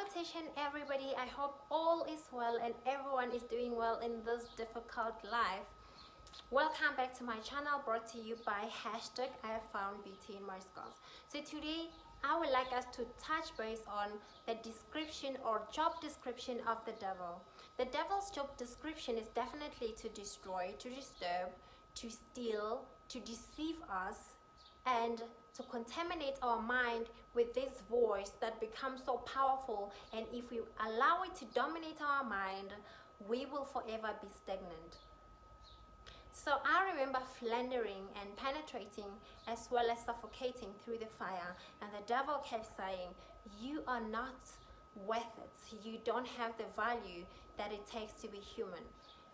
attention everybody. I hope all is well and everyone is doing well in this difficult life. Welcome back to my channel, brought to you by hashtag I have found beauty in my scars. So today I would like us to touch base on the description or job description of the devil. The devil's job description is definitely to destroy, to disturb, to steal, to deceive us, and to contaminate our mind with this voice that becomes so powerful, and if we allow it to dominate our mind, we will forever be stagnant. So I remember floundering and penetrating as well as suffocating through the fire, and the devil kept saying, you are not worth it, you don't have the value that it takes to be human.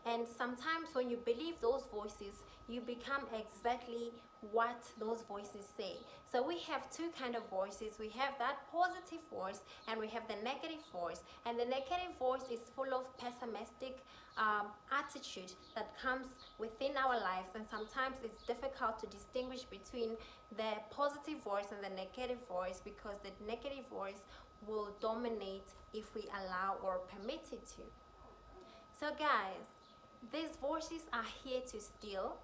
And sometimes when you believe those voices, you become exactly what those voices say. So we have two kind of voices. We have that positive voice and we have the negative voice. And the negative voice is full of pessimistic attitude that comes within our lives. And sometimes it's difficult to distinguish between the positive voice and the negative voice, because the negative voice will dominate if we allow or permit it to. So guys, these voices are here to steal.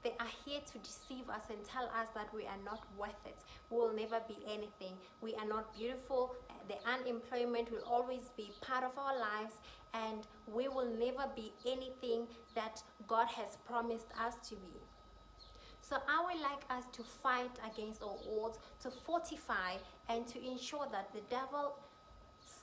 They are here to deceive us and tell us that we are not worth it. We will never be anything. We are not beautiful. The unemployment will always be part of our lives, and we will never be anything that God has promised us to be. So I would like us to fight against all odds, to fortify and to ensure that the devil's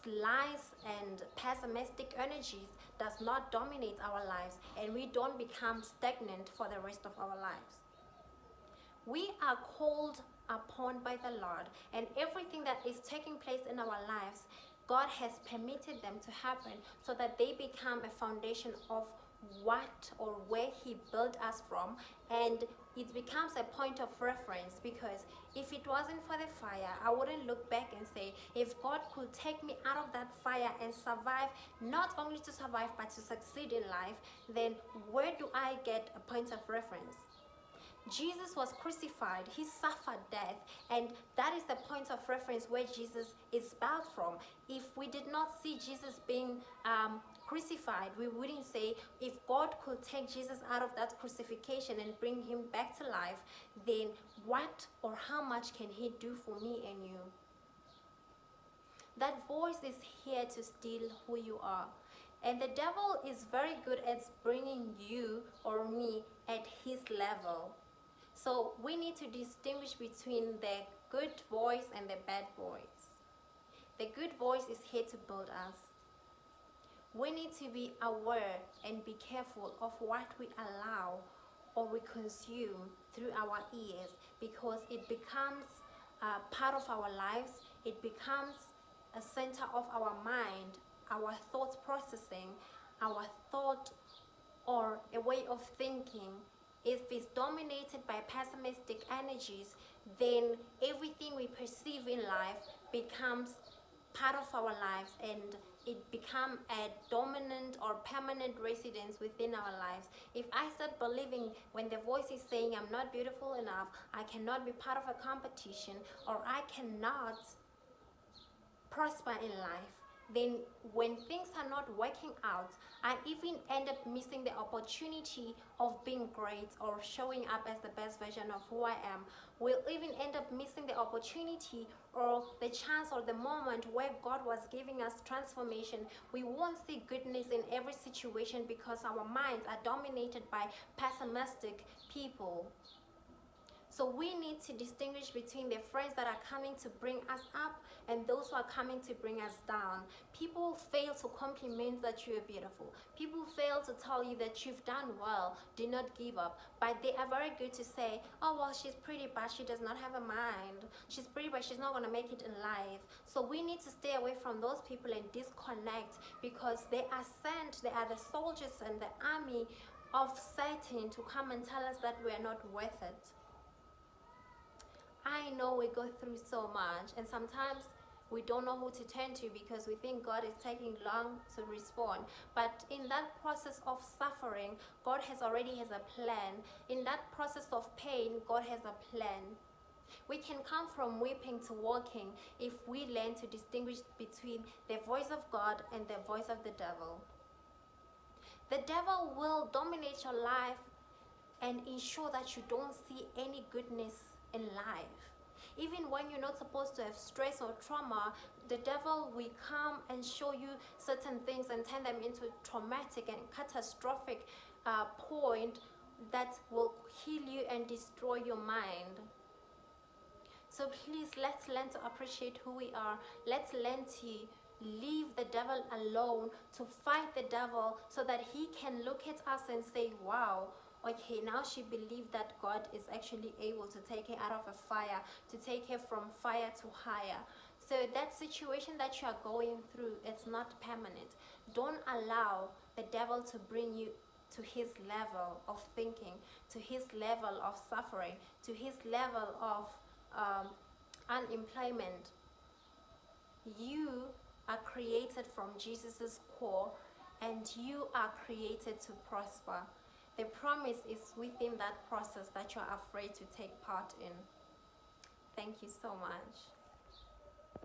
lies and pessimistic energies does not dominate our lives and we don't become stagnant for the rest of our lives. We are called upon by the Lord, and everything that is taking place in our lives, God has permitted them to happen so that they become a foundation of what or where He built us from, and it becomes a point of reference. Because if it wasn't for the fire, I wouldn't look back and say, if God could take me out of that fire and survive, not only to survive but to succeed in life, then where do I get a point of reference? Jesus was crucified, He suffered death, and that is the point of reference where Jesus is spelled from. If we did not see Jesus being crucified, we wouldn't say, if God could take Jesus out of that crucifixion and bring Him back to life, then what or how much can He do for me and you? That voice is here to steal who you are. And the devil is very good at bringing you or me at his level. So we need to distinguish between the good voice and the bad voice. The good voice is here to build us. We need to be aware and be careful of what we allow or we consume through our ears, because it becomes part of our lives. It becomes a center of our mind, our thought processing, our thought or a way of thinking. If it's dominated by pessimistic energies, then everything we perceive in life becomes part of our lives, and it becomes a dominant or permanent residence within our lives. If I start believing when the voice is saying I'm not beautiful enough, I cannot be part of a competition, or I cannot prosper in life, then when things are not working out, I even end up missing the opportunity of being great or showing up as the best version of who I am. We'll even end up missing the opportunity or the chance or the moment where God was giving us transformation. We won't see goodness in every situation because our minds are dominated by pessimistic people. So we need to distinguish between the friends that are coming to bring us up and those who are coming to bring us down. People fail to compliment that you are beautiful. People fail to tell you that you've done well. Do not give up. But they are very good to say, oh, well, she's pretty, but she does not have a mind. She's pretty, but she's not going to make it in life. So we need to stay away from those people and disconnect, because they are sent, they are the soldiers and the army of Satan to come and tell us that we are not worth it. I know we go through so much, and sometimes we don't know who to turn to because we think God is taking long to respond. But in that process of suffering, God already has a plan. In that process of pain, God has a plan. We can come from weeping to walking if we learn to distinguish between the voice of God and the voice of the devil. The devil will dominate your life and ensure that you don't see any goodness in life. Even when you're not supposed to have stress or trauma, the devil will come and show you certain things and turn them into traumatic and catastrophic point that will kill you and destroy your mind. So please, let's learn to appreciate who we are. Let's learn to leave the devil alone, to fight the devil so that he can look at us and say, wow, okay, now she believed that God is actually able to take her out of a fire, to take her from fire to higher. So that situation that you are going through, it's not permanent. Don't allow the devil to bring you to his level of thinking, to his level of suffering, to his level of unemployment. You are created from Jesus's core, and you are created to prosper. The promise is within that process that you're afraid to take part in. Thank you so much.